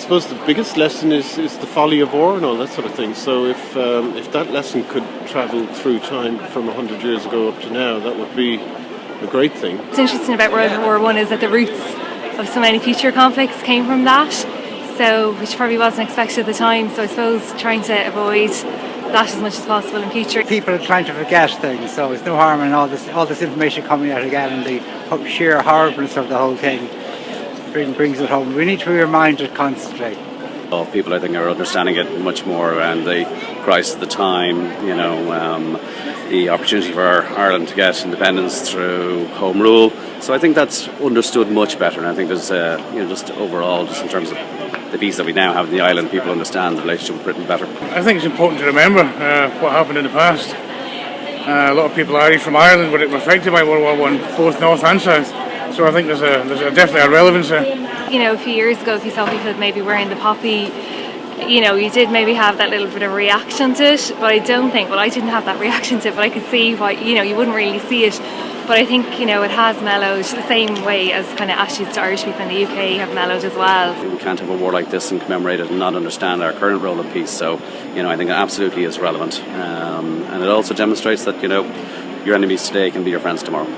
suppose the biggest lesson is the folly of war and all that sort of thing. So if that lesson could travel through time from 100 years ago up to now, that would be a great thing. What's interesting about World War I is that the roots of so many future conflicts came from that, so which probably wasn't expected at the time. So I suppose trying to avoid that as much as possible in future. People are trying to forget things, so there's no harm in all this information coming out again, and the sheer horribleness of the whole thing brings it home. We need to be reminded constantly. People, I think, are understanding it much more, and the crisis of the time, the opportunity for Ireland to get independence through Home Rule. So I think that's understood much better, and I think there's, just overall, just in terms of the peace that we now have in the island, people understand the relationship with Britain better. I think it's important to remember what happened in the past. A lot of people are from Ireland, but it was affected by World War I, both north and south. So I think there's definitely a relevance there. A few years ago, if you saw people maybe wearing the poppy, you did maybe have that little bit of reaction to it. But I didn't have that reaction to it, but I could see why, you wouldn't really see it. But I think, it has mellowed the same way as kind of attitudes to Irish people in the UK have mellowed as well. We can't have a war like this and commemorate it and not understand our current role in peace. So, I think it absolutely is relevant. And it also demonstrates that, your enemies today can be your friends tomorrow.